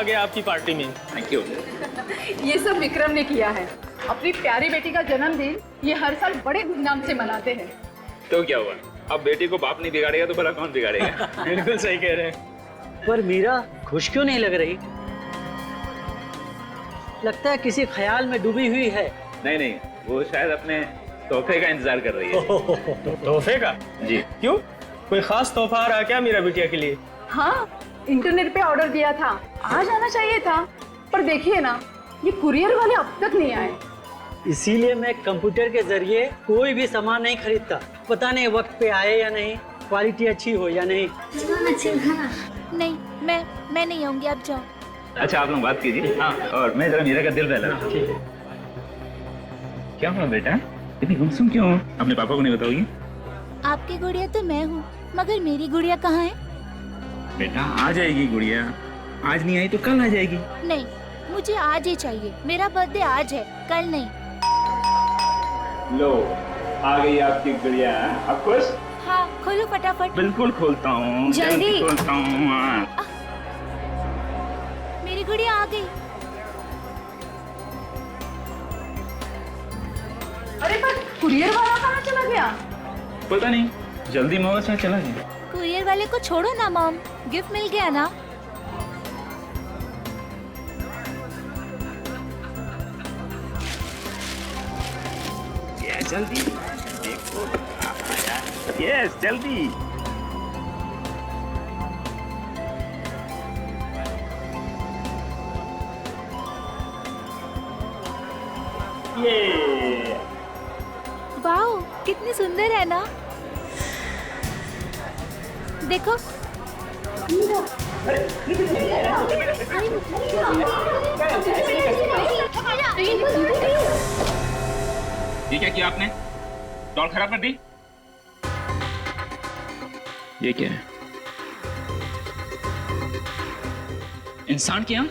आ गया आपकी पार्टी में। Thank you. ये सब विक्रम ने किया है। अपनी प्यारी बेटी का जन्मदिन ये हर साल बड़े धूमधाम से मनाते हैं। तो क्या हुआ, अब बेटी को बाप नहीं बिगाड़ेगा तो भला कौन बिगाड़ेगा? बिल्कुल सही कह रहे हैं। पर मीरा खुश क्यों नहीं लग रही? लगता है किसी ख्याल में डूबी हुई है। नहीं नहीं, वो शायद अपने तोहफे का इंतजार कर रही है। तोहफे का? जी। क्यों, कोई खास तोहफा आ रहा क्या मेरा बिटिया के लिए? हाँ, इंटरनेट पे ऑर्डर दिया था, आज आना चाहिए था, पर देखिए ना, ये कुरियर वाले अब तक नहीं आए। इसीलिए मैं कंप्यूटर के जरिए कोई भी सामान नहीं खरीदता। पता नहीं वक्त पे आए या नहीं, क्वालिटी अच्छी हो या नहीं। नहीं, मैं नहीं आऊंगी, आप जाओ। अच्छा, आप लोग बात कीजिए। हाँ, और मैं जरा मीरा का दिल बहला। ठीक है। क्या हुआ बेटा, इतनी गुमसुम क्यों हो? अपने पापा को नहीं बताओगी? आपकी गुड़िया तो मैं हूँ, मगर मेरी गुड़िया कहाँ है? बेटा आ जाएगी गुड़िया, आज नहीं आई तो कल आ जाएगी। नहीं, मुझे आज ही चाहिए। मेरा बर्थडे आज है, कल नहीं। लो, आ गई आपकी गुड़िया। अब खुश? हाँ, खोलो फटाफट। बिल्कुल खोलता हूँ, जल्दी खोलता हूँ। मेरी गुड़िया आ गई। अरे पर कुरियर वाला कहाँ चला गया? पता नहीं, जल्दी मौका से चला गया। कुरियर वाले को छोड़ो ना मॉम, गिफ्ट मिल गया ना। ये जल्दी देखो, यस जल्दी। ये वाओ, कितनी सुंदर है ना। देखो। ये क्या किया आपने? डॉल खराब कर दी? ये क्या है? इंसान की आंख?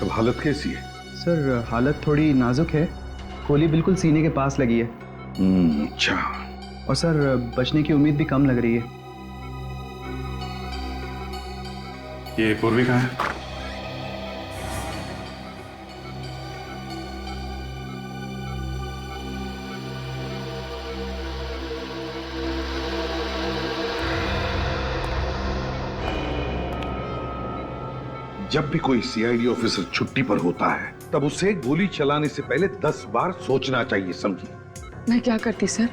अब हालत कैसी है? सर हालत थोड़ी नाजुक है, गोली बिल्कुल सीने के पास लगी है। अच्छा। और सर बचने की उम्मीद भी कम लग रही है। ये पूर्वी कहाँ है? जब भी कोई सीआईडी ऑफिसर छुट्टी पर होता है तब उसे गोली चलाने से पहले 10 बार सोचना चाहिए, समझी? मैं क्या करती सर,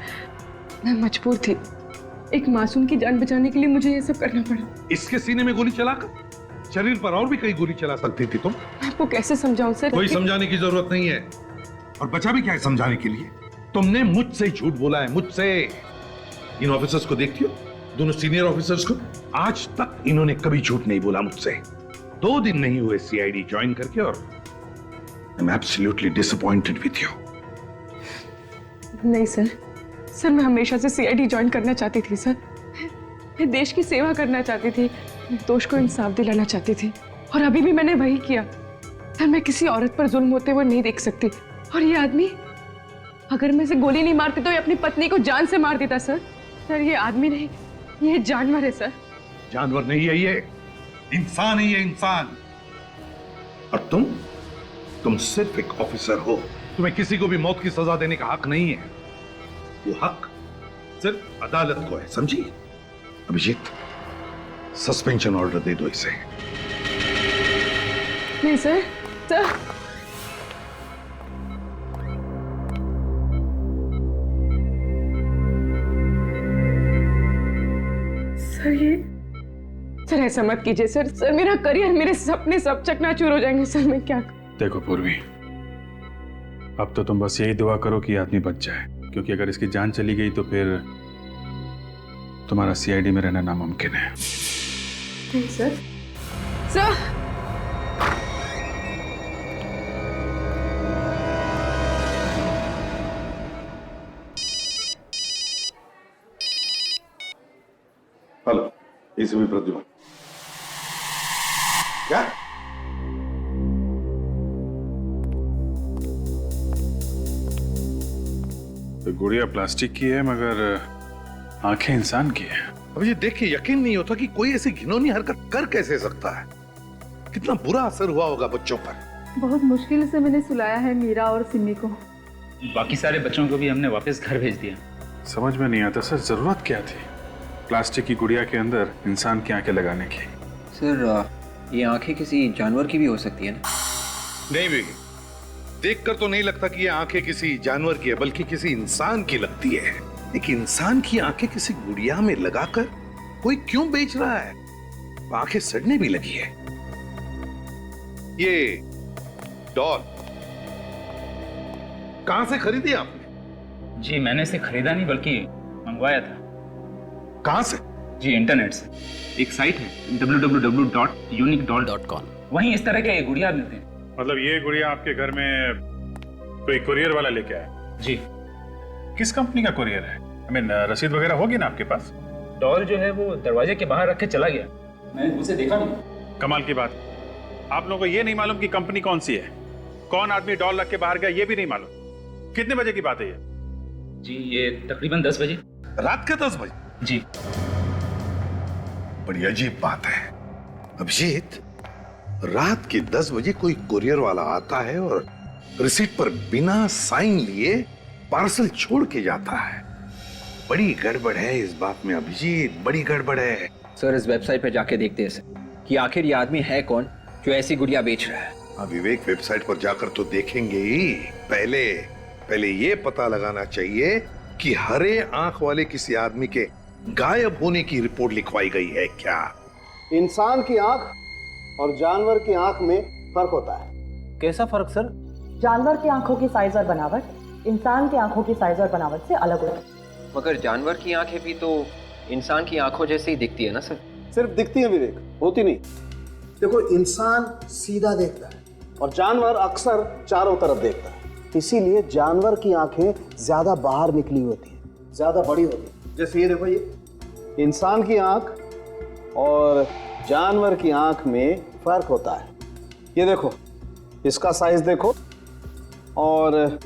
मैं मजबूर थी। एक मासूम की जान बचाने के लिए मुझे ये सब करना पड़ा। इसके सीने में गोली चलाकर शरीर पर और भी कई गोली चला सकती थी तुम। मैं आपको कैसे समझाऊं सर? कोई समझाने की जरूरत नहीं है। और बचा भी क्या है समझाने के लिए? तुमने मुझसे झूठ बोला है, मुझसे। इन ऑफिसर्स को देखती हो, दोनों सीनियर ऑफिसर्स को, आज तक इन्होंने कभी झूठ नहीं बोला मुझसे। 2 दिन नहीं हुए सीआईडी ज्वाइन करके और I am absolutely disappointed with you. नहीं सर, सर मैं हमेशा से सीआईडी ज्वाइन करना चाहती थी सर। मैं देश की सेवा करना चाहती थी, दोष को इंसाफ दिलाना चाहती थी, और अभी भी मैंने वही किया। सर मैं किसी औरत पर जुल्म होते हुए नहीं देख सकती। और ये आदमी, अगर मैं इसे गोली नहीं मारती तो ये अपनी पत्नी को जान से मार देता सर। सर ये आदमी नहीं, ये जानवर है सर। जानवर नहीं है ये, इंसान है ये, इंसान। और तुम सिर्फ एक ऑफिसर हो। तुम्हें किसी को भी मौत की सजा देने का हक नहीं है। वो हक सिर्फ अदालत को है, समझी? अभिजीत, सस्पेंशन ऑर्डर दे दो इसे। नहीं सर, सर सर ऐसा मत कीजिए सर। सर मेरा करियर, मेरे सपने सब चकनाचूर हो जाएंगे सर। मैं क्या देखो पूर्वी, अब तो तुम बस यही दुआ करो कि आदमी बच जाए, क्योंकि अगर इसकी जान चली गई तो फिर तुम्हारा सीआईडी में रहना नामुमकिन है। नहीं सर, सर हेलो, से भी प्रद्युमन। क्या? तो गुड़िया प्लास्टिक की है मगर आंखें इंसान की है। अब ये देख के यकीन नहीं होता कि कोई ऐसी घिनौनी हरकत कर कैसे सकता है। कितना बुरा असर हुआ होगा बच्चों पर। बहुत मुश्किल से मैंने सुलाया है मीरा और सिमी को। बाकी सारे बच्चों को भी हमने वापस घर भेज दिया। समझ में नहीं आता सर, जरूरत क्या थी प्लास्टिक की गुड़िया के अंदर इंसान की आंखें लगाने की? सर ये आंखें किसी जानवर की भी हो सकती है ना? नहीं भी, देखकर तो नहीं लगता कि ये आंखें किसी जानवर की है, बल्कि किसी इंसान की लगती है। एक इंसान की आंखें किसी गुड़िया में लगाकर कोई क्यों बेच रहा है? आंखें सड़ने भी लगी है। ये डॉल कहां से खरीदी आपने? जी मैंने इसे खरीदा नहीं बल्कि मंगवाया था। कहां से? जी इंटरनेट से। एक साइट है www.uniquedoll.com। वहीं इस तरह के गुड़िया मिलते हैं। मतलब ये गुड़िया आपके घर में कोई कुरियर वाला लेके आया? जी। किस कंपनी का कुरियर है? रसीद वगैरह होगी ना आपके पास? डॉल जो है वो दरवाजे के बाहर रख के चला गया, मैंने उसे देखा नहीं। कमाल की बात, आप लोगों को ये नहीं मालूम कि कंपनी कौन सी है, कौन आदमी डॉल रख के बाहर गया ये भी नहीं मालूम। कितने बजे की बात है ये? जी ये तकरीबन 10 बजे। रात के 10 बजे? जी। बड़ी अजीब बात है अभिजीत, रात के 10 बजे कोई कुरियर वाला आता है और रिसीट पर बिना साइन लिए पार्सल छोड़ के जाता है। बड़ी गड़बड़ है इस बात में अभिजीत, बड़ी गड़बड़ है। सर इस वेबसाइट पे जाके देखते हैं सर कि आखिर ये आदमी है कौन जो ऐसी गुड़िया बेच रहा है। हाँ विवेक, वेबसाइट पर जाकर तो देखेंगे ही, पहले ये पता लगाना चाहिए कि हरे आंख वाले किसी आदमी के गायब होने की रिपोर्ट लिखवाई गई है क्या? इंसान की आंख और जानवर की आंख में फर्क होता है। कैसा फर्क सर? जानवर की आंखों की साइज और बनावट इंसान की आंखों की साइज और बनावट से अलग होती है। मगर जानवर की आंखें भी तो इंसान की आंखों जैसे ही दिखती है ना सर? सिर्फ दिखती है विवेक, होती नहीं। देखो इंसान सीधा देखता है और जानवर अक्सर चारों तरफ देखता है, इसीलिए जानवर की आंखें ज्यादा बाहर निकली होती है, ज्यादा बड़ी होती है। जैसे ये देखो, ये इंसान की आंख और जानवर की आंख में फर्क होता है। ये देखो, इसका साइज देखो और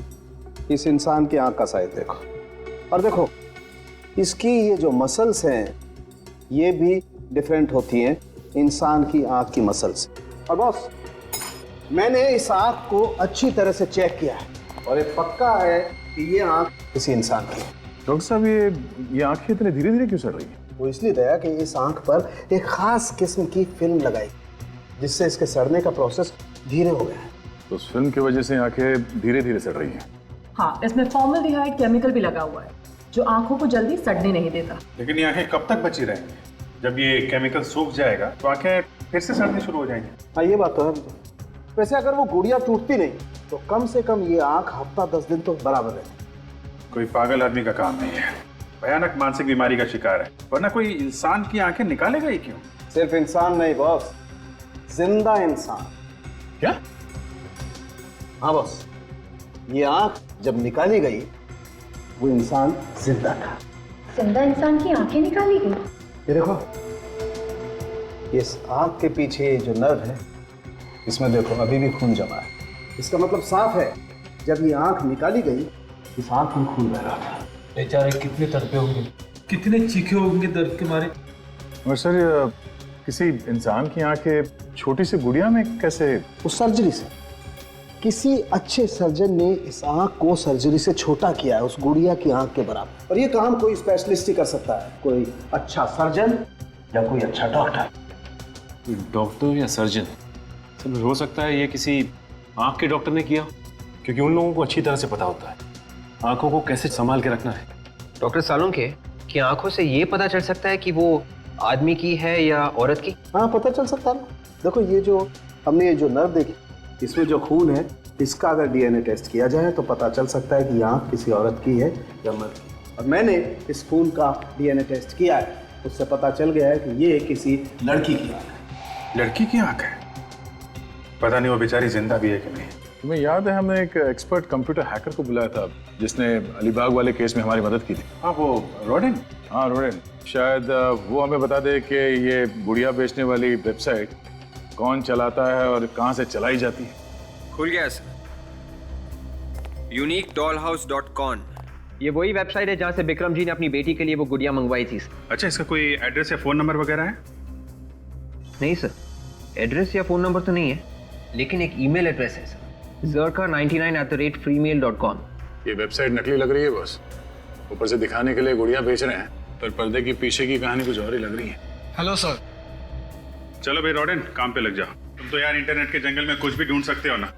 इस इंसान की आंख का साइज देखो, और देखो इसकी ये जो मसल्स हैं ये भी डिफरेंट होती हैं इंसान की आंख की मसल से। और बॉस मैंने इस आंख को अच्छी तरह से चेक किया है और ये पक्का है कि ये आंख किसी इंसान की है। डॉक्टर साहब ये आंखें इतने धीरे धीरे क्यों सड़ रही है? वो इसलिए दया कि इस आंख पर एक खास किस्म की फिल्म लगाई जिससे इसके सड़ने का प्रोसेस धीरे हो गया है। तो उस फिल्म की वजह से आंखें धीरे धीरे सड़ रही हैं। हाँ, इसमें फॉर्मल्डिहाइड केमिकल भी लगा हुआ है जो आंखों को जल्दी सड़ने नहीं देता। लेकिन ये आंखें कब तक बची रहेंगी? जब ये केमिकल सूख जाएगा तो आंखें फिर से सड़नी शुरू हो जाएंगी। हाँ ये बात तो है। वैसे अगर वो गुड़िया टूटती नहीं तो कम से कम ये आंख हफ्ता 10 दिन तो बराबर रहती। कोई पागल आदमी का काम नहीं है, भयानक मानसिक बीमारी का शिकार है, वरना कोई इंसान की आंखें निकालेगा ही क्यों? सिर्फ इंसान नहीं बॉस, जिंदा इंसान। क्या? हाँ बॉस, ये आंख जब निकाली गई वो इंसान जिंदा था। जिंदा इंसान की आंखें निकाली गई? ये देखो, इस आंख के पीछे जो नर्व है इसमें देखो अभी भी खून जमा है। इसका मतलब साफ है जब ये आंख निकाली गई इस आंख में खून बह रहा था। बेचारे कितने तड़पे होंगे, कितने चीखे होंगे दर्द के मारे। और सर किसी इंसान की आंखें छोटी सी गुड़िया में कैसे? उस सर्जरी से किसी अच्छे सर्जन ने इस आंख को सर्जरी से छोटा किया है, उस गुड़िया की आंख के बराबर। और ये काम कोई स्पेशलिस्ट ही कर सकता है, कोई अच्छा सर्जन या कोई अच्छा डॉक्टर। डॉक्टर या सर्जन? सर हो सकता है ये किसी आंख के डॉक्टर ने किया, क्योंकि उन लोगों को अच्छी तरह से पता होता है आंखों को कैसे संभाल के रखना है। डॉक्टर सालुंखे, कि आंखों से ये पता चल सकता है कि वो आदमी की है या औरत की? हाँ पता चल सकता है। देखो ये जो हमने ये जो नर्व देखी इसमें जो खून है इसका अगर डीएनए टेस्ट किया जाए तो पता चल सकता है कि ये आंख किसी औरत की है या मर्द की। और मैंने इस खून का डीएनए टेस्ट किया है, उससे पता चल गया है कि ये किसी लड़की की आंख है। लड़की की आंख है? पता नहीं वो बेचारी जिंदा भी है कि नहीं। तुम्हें याद है हमने एक एक्सपर्ट कंप्यूटर हैकर को बुलाया था जिसने अलीबाग वाले केस में हमारी मदद की थी? हाँ, वो रोडेन। हाँ, रोडेन। शायद वो हमें बता दे कि ये गुड़िया बेचने वाली वेबसाइट कौन चलाता है और कहाँ से चलाई जाती है। खुल गया सर। uniquedollhouse.com। ये वही वेबसाइट है जहाँ से विक्रम जी ने अपनी बेटी के लिए वो गुड़िया मंगवाई थी। अच्छा, इसका कोई एड्रेस या फोन नंबर वगैरह है? नहीं सर, एड्रेस या फोन नंबर तो नहीं है, लेकिन एक ईमेल एड्रेस है सर, zerka99@freemail.com। ये वेबसाइट नकली लग रही है बॉस। ऊपर से दिखाने के लिए गुड़िया बेच रहे हैं, पर पर्दे की पीछे की कहानी कुछ और ही लग रही है। Hello sir. चलो भाई रोडेन, काम पे लग जाओ। तुम तो यार इंटरनेट के जंगल में कुछ भी ढूंढ सकते हो ना।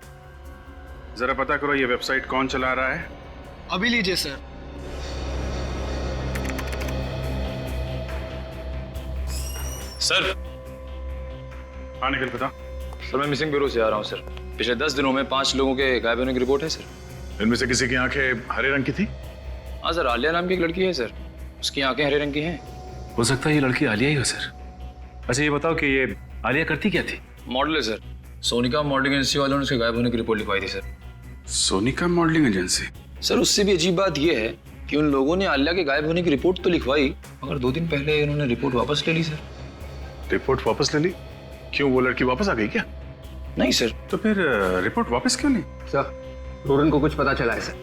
जरा पता करो ये वेबसाइट कौन चला रहा है। अभी लीजिए सर। सर। हाँ निखिल, बता। सर मैं मिसिंग ब्यूरो से आ रहा हूँ सर। पिछले 10 दिनों में 5 लोगों के गायब होने की रिपोर्ट है सर। इनमें से किसी की आंखें हरे रंग की थी? हाँ सर, आलिया नाम की एक लड़की है सर, उसकी आंखें हरे रंग की हैं। हो सकता है ये लड़की आलिया ही हो सर। अच्छा ये बताओ कि ये आलिया करती क्या थी? मॉडल है सर। सोनिका मॉडलिंग एजेंसी वालों ने उसके गायब होने की रिपोर्ट लिखवाई थी sir. Sonika modelling agency? Sir उससे भी अजीब बात यह है कि उन लोगों ने आलिया के गायब होने की रिपोर्ट तो लिखवाई, मगर 2 दिन पहले उन्होंने रिपोर्ट वापस ले ली सर। रिपोर्ट वापस ले ली? क्यों, वो लड़की वापस आ गई क्या? नहीं सर। तो फिर रिपोर्ट वापस क्यों ली? सर रोडन को कुछ पता चला है सर।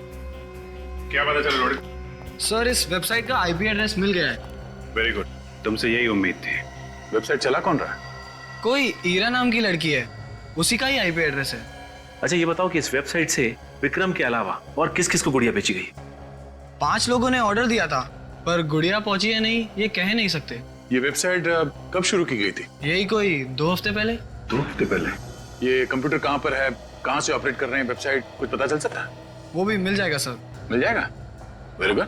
क्या पता चला रोडन? सर इस वेबसाइट का आईपी एड्रेस मिल गया है। वेरी गुड, तुमसे यही उम्मीद थी। वेबसाइट चला कौन रहा है? कोई ईरा नाम की लड़की है, उसी का ही आईपी एड्रेस है। अच्छा ये बताओ कि इस वेबसाइट से विक्रम के अलावा और किस किस को गुड़िया बेची गई? 5 लोगों ने ऑर्डर दिया था, पर गुड़िया पहुंची है नहीं ये कह नहीं सकते। ये वेबसाइट कब शुरू की गई थी? यही कोई 2 हफ्ते पहले। 2 हफ्ते पहले? ये कंप्यूटर कहाँ पर है, कहाँ से ऑपरेट कर रहे हैं वेबसाइट, कुछ पता चल सकता है? वो भी मिल जाएगा सर। मिल जाएगा? Very good.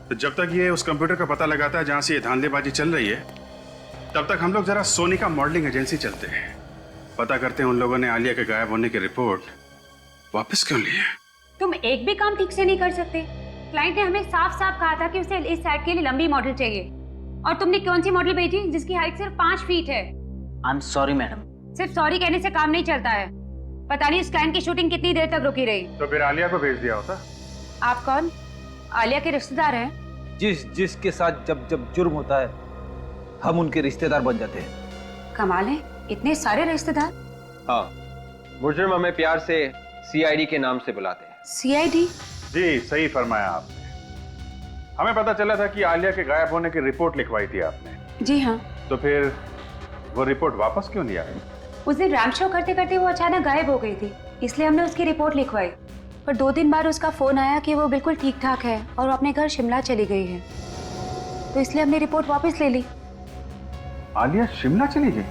तो जब तक ये उस कंप्यूटर का पता लगाता है जहाँ से ये धांधलेबाजी चल रही है, तब तक हम लोग जरा सोनिका मॉडलिंग एजेंसी चलते हैं, पता करते हैं उन लोगों ने आलिया के गायब होने की रिपोर्ट वापस क्यों ली है। तुम एक भी काम ठीक से नहीं कर सकते। क्लाइंट ने हमें साफ साफ कहा था कि उसे इस साइट के लिए लंबी मॉडल चाहिए, और तुमने कौन सी मॉडल भेजी जिसकी हाइट सिर्फ 5 फीट है? I am sorry madam. सिर्फ सॉरी कहने से काम नहीं चलता है। पता नहीं उस क्लाइंट की शूटिंग कितनी देर तक रुकी रही। तो फिर आलिया को भेज दिया होता। आप कौन? आलिया के रिश्तेदार हैं? जिसके साथ जब जब जुर्म होता है हम उनके रिश्तेदार बन जाते हैं। कमाल है, इतने सारे रिश्तेदार। हाँ, मुजरिम हमें प्यार से सीआईडी के नाम से बुलाते हैं। सीआईडी? जी सही फरमाया आपने। हमें पता चला था कि आलिया के गायब होने की रिपोर्ट लिखवाई थी आपने। जी हाँ। तो फिर वो रिपोर्ट वापस क्यों नहीं आई? उस दिन रैंप शो करते करते वो अचानक गायब हो गई थी, इसलिए हमने उसकी रिपोर्ट लिखवाई। पर 2 दिन बाद उसका फोन आया कि वो बिल्कुल ठीक ठाक है और अपने घर शिमला चली गई है, तो इसलिए हमने रिपोर्ट वापस ले ली। आलिया शिमला चली गई?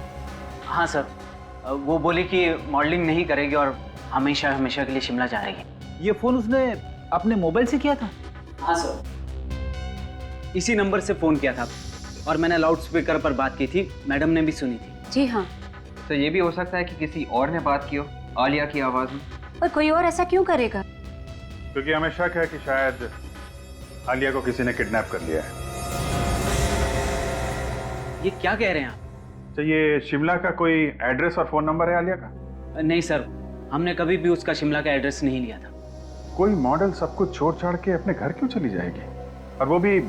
हाँ सर, वो बोली कि मॉडलिंग नहीं करेगी और हमेशा हमेशा के लिए शिमला जाएगी। ये फोन उसने अपने मोबाइल से किया था? हाँ सर, इसी नंबर से फोन किया था और मैंने लाउड स्पीकर पर बात की थी, मैडम ने भी सुनी थी। जी हाँ। तो ये भी हो सकता है कि किसी और ने बात की हो आलिया की आवाज में। पर कोई और ऐसा क्यों करेगा? क्योंकि हमें शक है कि शायद आलिया को किसी ने किडनैप कर लिया है। ये क्या कह रहे हैं आप? तो ये शिमला का कोई एड्रेस और फोन नंबर है आलिया का? नहीं सर, हमने कभी भी उसका शिमला का एड्रेस नहीं लिया था। कोई मॉडल सब कुछ छोड़ छाड़ के अपने घर क्यों चली जाएगी, और वो भी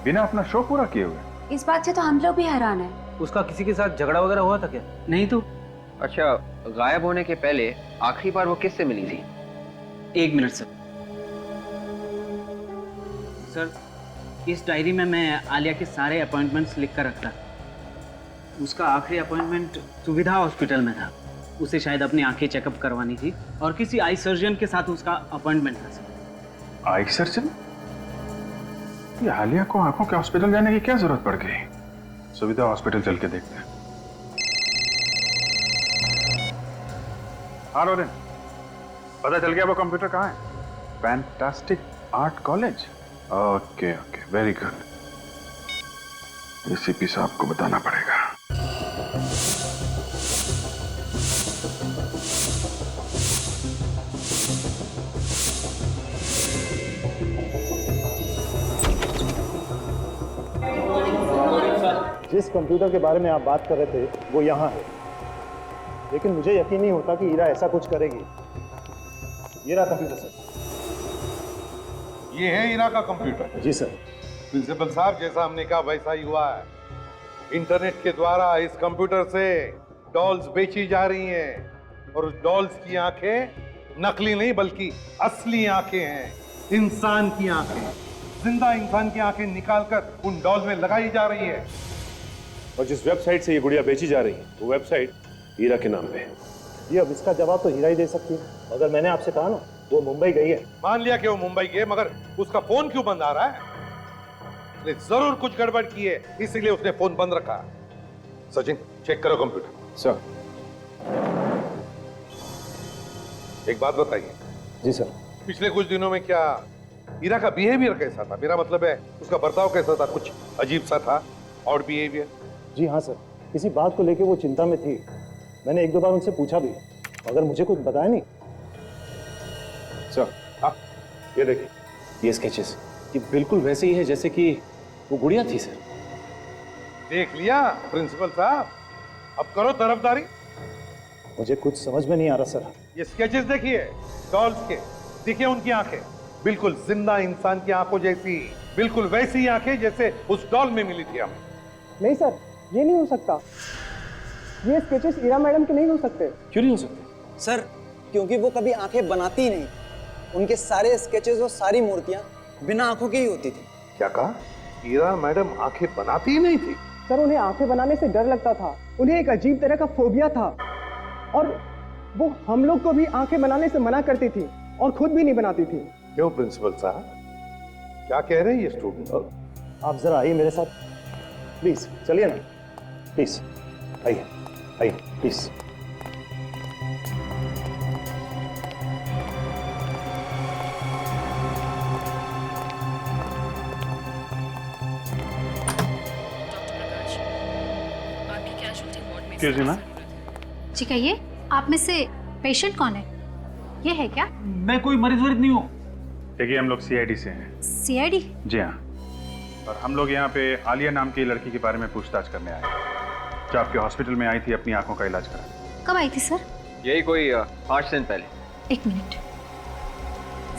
बिना अपना शो पूरा किए हुए? इस बात से तो हम लोग भी हैरान हैं। उसका किसी के साथ झगड़ा वगैरह हुआ था क्या? नहीं तो। अच्छा, गायब होने के पहले आखिरी बार वो किससे मिली थी? 1 मिनट सर। सर, इस डायरी में मैं आलिया के सारे अपॉइंटमेंट्स लिख कर रखता। उसका आखिरी अपॉइंटमेंट सुविधा हॉस्पिटल में था। उसे शायद अपनी आंखें चेकअप करवानी थी और किसी आई सर्जन के साथ उसका अपॉइंटमेंट था सर। Eye surgeon? ये आलिया को आंखों के हॉस्पिटल जाने की क्या जरूरत पड़ गई? सुविधा हॉस्पिटल चल के देखते हैं। हाँ रोडेन, पता चल गया वो कंप्यूटर कहाँ है? Fantastic art college. Okay okay, very good. ACP साहब को बताना पड़ेगा। जिस कंप्यूटर के बारे में आप बात कर रहे थे वो यहाँ है, लेकिन मुझे यकीन नहीं होता कि ईरा ऐसा कुछ करेगी। ये रहा कंप्यूटर सर। ये है इरा का कंप्यूटर? जी सर। प्रिंसिपल साहब, जैसा हमने कहा वैसा ही हुआ है। इंटरनेट के द्वारा इस कंप्यूटर से डॉल्स बेची जा रही हैं और डॉल्स की आंखें नकली नहीं बल्कि असली आंखें हैं, इंसान की आंखें। जिंदा इंसान की आंखें निकालकर उन डॉल में लगाई जा रही है। और जिस वेबसाइट से ये गुड़िया बेची जा रही है वो वेबसाइट हीरा के नाम पे है। जी अब इसका जवाब तो हीरा ही दे सकती है, मगर मैंने आपसे कहा ना वो मुंबई गई है। मान लिया कि वो मुंबई गई, मगर उसका फोन क्यों बंद आ रहा है? उसने जरूर कुछ गड़बड़ की है, इसीलिए उसने फोन बंद रखा। सचिन, चेक करो कंप्यूटर। सर। एक बात बताइए। जी सर। पिछले कुछ दिनों में क्या हीरा का बिहेवियर कैसा था? मेरा मतलब है उसका बर्ताव कैसा था? कुछ अजीब सा था और बिहेवियर? जी हाँ सर, किसी बात को लेके वो चिंता में थी। मैंने एक दो बार उनसे पूछा भी, मगर मुझे कुछ बताया नहीं। सर, हाँ, ये देखिए, ये स्केचेस ये बिल्कुल वैसे ही है जैसे कि वो गुड़िया थी सर। देख लिया प्रिंसिपल साहब, अब करो तरफदारी। मुझे कुछ समझ में नहीं आ रहा सर। ये स्केचेस देखिए डॉल्स के, देखिए उनकी आंखें बिल्कुल जिंदा इंसान की आंखों जैसी, बिल्कुल वैसी आंखें जैसे उस डॉल में मिली थी हमें। नहीं सर, ये नहीं हो सकता। ये स्केचेस ईरा मैडम के नहीं हो सकते। क्यों नहीं हो सकते? सर, क्योंकि वो कभी आंखें बनाती ही नहीं। उनके सारे स्केचेस और सारी मूर्तियां बिना आंखों की ही होती थी। क्या कहा? ईरा मैडम आंखें बनाती ही नहीं थी? सर, उन्हें आंखें बनाने से डर लगता था। उन्हें एक अजीब तरह का फोबिया था और वो हम लोग को भी आंखें बनाने से मना करती थी और खुद भी नहीं बनाती थी। क्यों प्रिंसिपल साहब, क्या कह रहे हैं ये स्टूडेंट? आप जरा आइए मेरे साथ प्लीज। चलिए ना प्लीज, आइए आइए प्लीज। Ji ma'am. जी कहिए, आप में से पेशेंट कौन है? ये है क्या? मैं कोई मरीज वरीज नहीं हूँ। देखिए, हम लोग सीआईडी से हैं। सीआईडी? जी हाँ, और हम लोग यहाँ पे आलिया नाम की लड़की के बारे में पूछताछ करने आए हैं, जो आपके हॉस्पिटल में आई थी अपनी आंखों का इलाज करा। कब आई थी सर? यही कोई 5 दिन पहले। एक मिनट,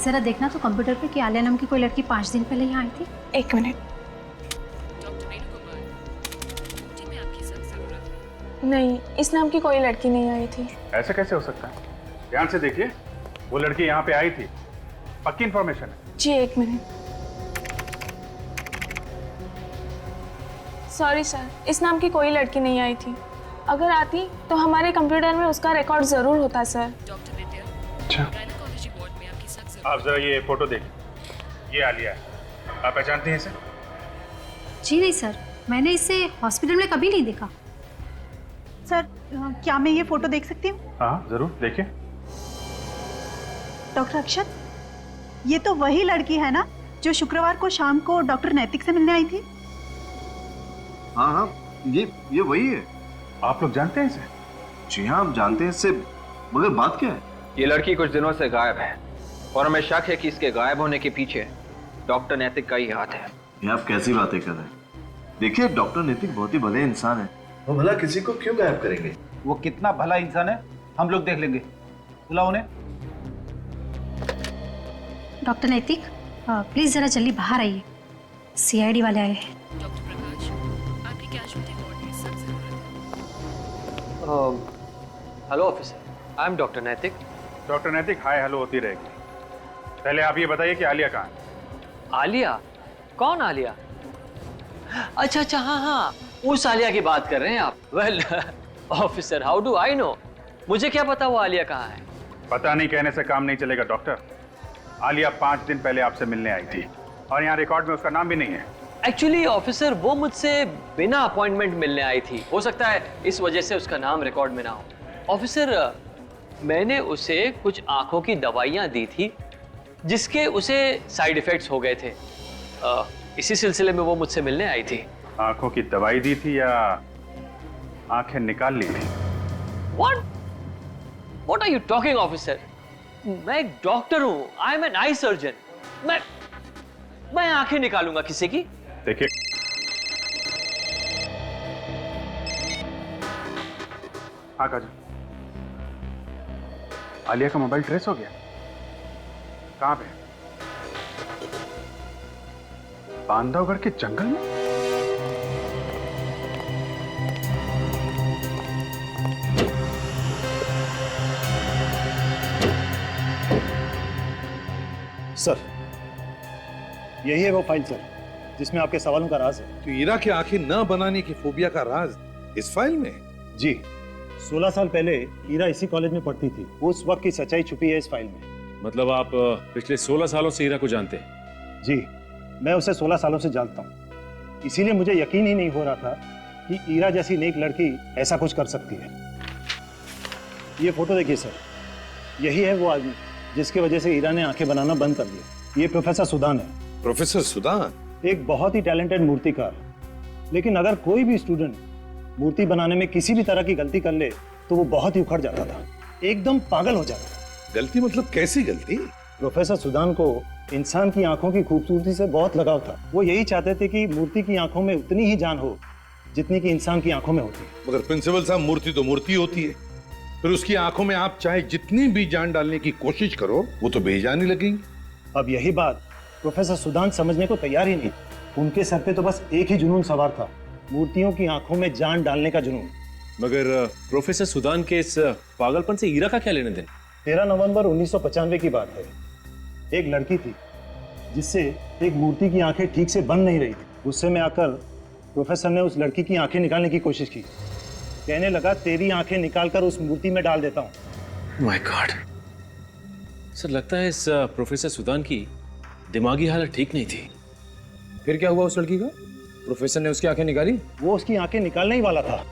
जरा देखना तो कंप्यूटर पे कि आलिया नाम की कोई लड़की 5 दिन पहले यहाँ आई थी। एक मिनट। नहीं, इस नाम की कोई लड़की नहीं आई थी। ऐसा कैसे हो सकता है? ध्यान से देखिए, वो लड़की यहाँ पे आई थी, पक्की इंफॉर्मेशन है। जी एक मिनट। सॉरी सर, इस नाम की कोई लड़की नहीं आई थी। अगर आती तो हमारे कंप्यूटर में उसका रिकॉर्ड जरूर होता सर। अच्छा, आप जरा ये फोटो देखिए, ये आलिया है। आप पहचानती हैं इसे? जी नहीं सर, मैंने इसे हॉस्पिटल में कभी नहीं देखा। सर, क्या मैं ये फोटो देख सकती हूँ? हाँ जरूर, देखिए। डॉक्टर अक्षत, ये तो वही लड़की है ना जो शुक्रवार को शाम को डॉक्टर नैतिक से मिलने आई थी? हाँ हाँ, ये वही है। आप लोग जानते हैं इसे? जी हाँ, हम जानते हैं इससे, मगर बात क्या है? ये लड़की कुछ दिनों से गायब है और हमें शक है कि इसके गायब होने के पीछे डॉक्टर नैतिक का ही हाथ है। ये आप कैसी बातें कर रहे हैं? देखिए, डॉक्टर नैतिक बहुत ही भले इंसान है, वो भला किसी को क्यों गायब करेंगे? वो कितना भला इंसान है हम लोग देख लेंगे। बुलाओ उन्हें। डॉक्टर नैतिक, प्लीज जरा जल्दी बाहर आइए, सीआईडी वाले आए हैं। Hello officer, I am doctor नैतिक। डॉक्टर नैतिक, हाय हेलो होती रहेगी। पहले आप ये बताइए कि आलिया कहाँ है? आलिया? कौन आलिया? अच्छा अच्छा, हाँ हाँ, उस आलिया की बात कर रहे हैं आप। Well officer, how do I know? मुझे क्या पता वो आलिया कहाँ है? पता नहीं कहने से काम नहीं चलेगा डॉक्टर। आलिया 5 दिन पहले आपसे मिलने आई थी और यहाँ रिकॉर्ड में उसका नाम भी नहीं है। एक्चुअली ऑफिसर, वो मुझसे बिना अपॉइंटमेंट मिलने आई थी। हो सकता है इस वजह से उसका नाम रिकॉर्ड में ना हो। ऑफिसर, मैंने उसे कुछ आंखों की दवाइयाँ दी थी जिसके उसे साइड इफेक्ट्स हो गए थे। इसी सिलसिले में वो मुझसे मिलने आई थी। आंखों की दवाई दी थी या आंखें निकाल ली थी? What are you talking, officer? मैं एक डॉक्टर हूँ, I am an eye surgeon. मैं आंखें निकालूंगा किसी की? देखिए, हाँ काजल, आलिया का मोबाइल ट्रेस हो गया। कहाँ पे? बांधवगढ़ के जंगल में? सर, यही है वो फाइल सर, जिसमें आपके सवालों का राज है। तो ईरा की आंखें न बनाने की फोबिया का राज इस फाइल में? जी, 16 साल पहले ईरा इसी कॉलेज में पढ़ती थी। उस वक्त की सच्चाई छुपी है इस फाइल में। मतलब आप पिछले 16 सालों से ईरा को जानते हैं? जी, मैं उसे 16 सालों से जानता हूँ। इसीलिए मुझे यकीन ही नहीं हो रहा था कि ईरा जैसी नेक लड़की ऐसा कुछ कर सकती है। ये फोटो देखिए सर, यही है वो आदमी जिसकी वजह से ईरा ने आंखें बनाना बंद कर दिया। ये प्रोफेसर सुदान है। Professor Sudan? एक बहुत ही टैलेंटेड मूर्तिकार। लेकिन अगर कोई भी स्टूडेंट मूर्ति बनाने में किसी भी तरह की गलती कर ले तो वो बहुत ही उखड़ जाता था, एकदम पागल हो जाता था। गलती मतलब कैसी गलती? प्रोफेसर सुदान को इंसान की आंखों की खूबसूरती से बहुत लगाव था। वो यही चाहते थे कि मूर्ति की आंखों में उतनी ही जान हो जितनी कि इंसान की आंखों में होती है। मगर प्रिंसिपल साहब, मूर्ति तो मूर्ति होती है, फिर उसकी आंखों में आप चाहे जितनी भी जान डालने की कोशिश करो वो तो बेजान ही लगेगी। अब यही बात प्रोफेसर सुदान समझने को तैयार ही नहीं। उनके सर पे तो बस एक ही जुनून सवार था, मूर्तियों की आंखों में जान डालने का जुनून। मगर प्रोफेसर सुदान के इस पागलपन से ईरा का क्या लेने देना? 13 नवंबर 1995 की बात है। एक लड़की थी जिससे एक मूर्ति की आंखें ठीक से बन नहीं रही थी। गुस्से में आकर प्रोफेसर ने उस लड़की की आंखें निकालने की कोशिश की। कहने लगा, तेरी आंखें निकालकर उस मूर्ति में डाल देता हूं। माय गॉड सर, लगता है इस प्रोफेसर सुदान की दिमागी हालत ठीक नहीं थी। फिर क्या हुआ उस लड़की का? प्रोफेसर ने उसकी आंखें निकाली? वो उसकी आंखें निकालने ही वाला था,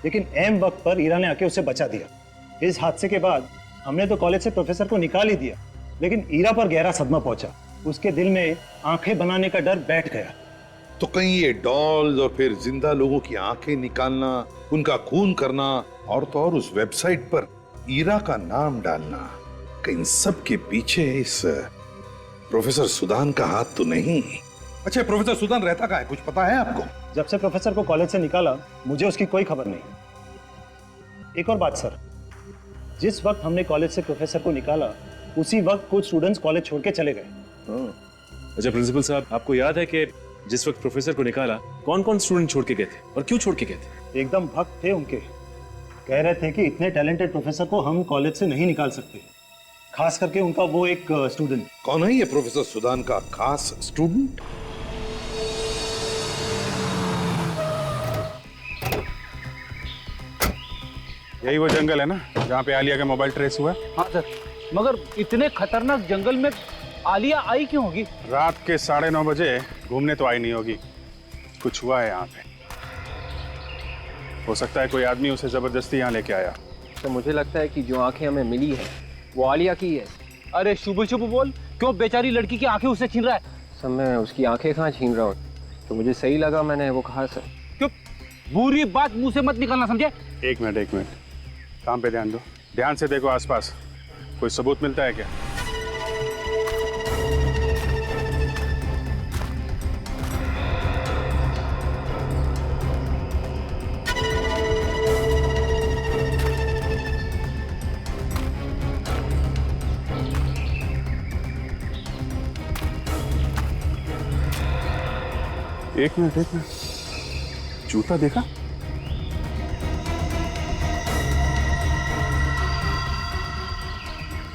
लेकिन ऐन वक्त पर ईरा ने आके उसे बचा दिया। इस हादसे के बाद हमने तो कॉलेज से प्रोफेसर को निकाल ही दिया, लेकिन ईरा पर गहरा सदमा पहुंचा। उसके दिल में आंखें बनाने का डर बैठ गया। तो कहीं ये डॉल्स और फिर जिंदा लोगों की आंखें निकालना, उनका खून करना और तो और उस वेबसाइट पर ईरा का नाम डालना, कहीं सब के पीछे इस प्रोफेसर सुदान का हाथ तो नहीं? अच्छा, प्रोफेसर सुदान रहता कहाँ है, कुछ पता है आपको? जब से प्रोफेसर को कॉलेज से निकाला मुझे उसकी कोई खबर नहीं। एक और बात सर, जिस वक्त हमने कॉलेज से प्रोफेसर को निकाला उसी वक्त कुछ स्टूडेंट्स कॉलेज छोड़ के चले गए। अच्छा प्रिंसिपल साहब, आपको याद है कि जिस वक्त प्रोफेसर को निकाला कौन कौन स्टूडेंट छोड़ के गए थे और क्यों छोड़ के गए थे? एकदम भक्त थे उनके। कह रहे थे कि इतने टैलेंटेड प्रोफेसर को हम कॉलेज से नहीं निकाल सकते, खास करके उनका वो एक स्टूडेंट। कौन है ये प्रोफेसर सुदान का खास स्टूडेंट? यही वो जंगल है ना जहाँ पे आलिया का मोबाइल ट्रेस हुआ? हाँ सर, मगर इतने खतरनाक जंगल में आलिया आई क्यों होगी? रात के 9:30 बजे घूमने तो आई नहीं होगी, कुछ हुआ है यहाँ पे। हो सकता है कोई आदमी उसे जबरदस्ती यहाँ लेके आया। तो मुझे लगता है कि जो आंखें हमें मिली है वो आलिया की है। अरे शुभ शुभ बोल, क्यों बेचारी लड़की की आंखें उससे छीन रहा है? सर मैं उसकी आंखें कहाँ छीन रहा हूँ, तो मुझे सही लगा, मैंने वो कहा सर। क्यों बुरी बात मुंह से मत निकालना, समझे? एक मिनट, काम पे ध्यान दो, ध्यान से देखो आसपास, कोई सबूत मिलता है क्या? एक मिनट, जूता देखा?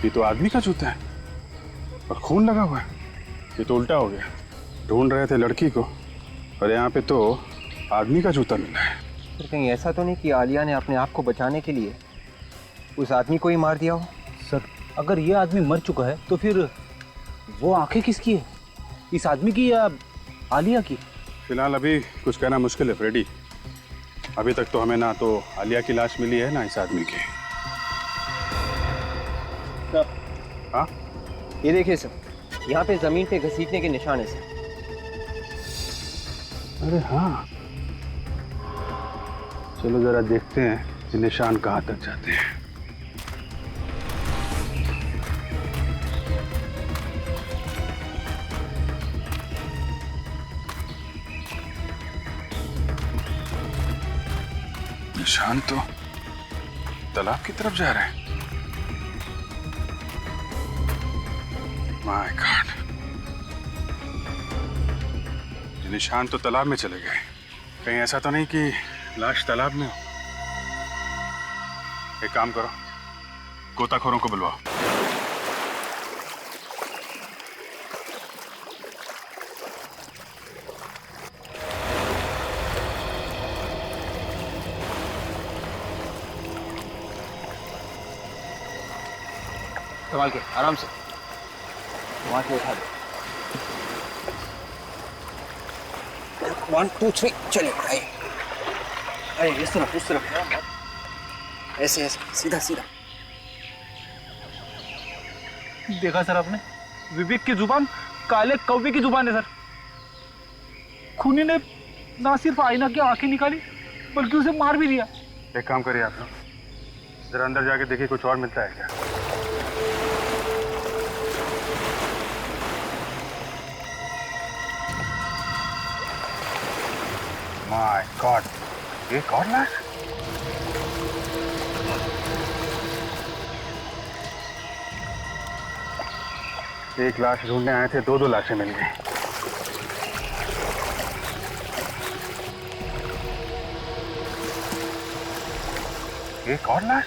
ये तो आदमी का जूता है और खून लगा हुआ है। ये तो उल्टा हो गया। ढूंढ रहे थे लड़की को और यहाँ पे तो आदमी का जूता मिला है। फिर कहीं ऐसा तो नहीं कि आलिया ने अपने आप को बचाने के लिए उस आदमी को ही मार दिया हो? सर अगर ये आदमी मर चुका है तो फिर वो आंखें किसकी है, इस आदमी की या आलिया की? फिलहाल अभी कुछ कहना मुश्किल है फ्रेडी। अभी तक तो हमें ना तो आलिया की लाश मिली है ना इस आदमी की। हाँ ये देखिए सर, यहाँ पे जमीन पे घसीटने के निशान है सर। अरे हाँ, चलो जरा देखते हैं ये निशान कहाँ तक जाते हैं। निशान तो तालाब की तरफ जा रहे हैं। माय गॉड, निशान तो तालाब में चले गए। कहीं ऐसा तो नहीं कि लाश तालाब में हो? एक काम करो, गोताखोरों को बुलवाओ। संभाल के, आराम से वहां से उठा दो। 1 2 3 चलिए, आइए आइए, इस तरफ उस तरफ, ऐसे ऐसे, सीधा सीधा। देखा सर आपने, विवेक की जुबान काले कौवे की जुबान है सर। खूनी ने ना सिर्फ आईना की आंखें निकाली बल्कि उसे मार भी दिया। एक काम करिए आप लोग, जरा अंदर जाके देखिए कुछ और मिलता है क्या। माय गॉड, एक और लाश। एक लाश ढूंढने आए थे, दो लाशें मिल गई। एक और लाश,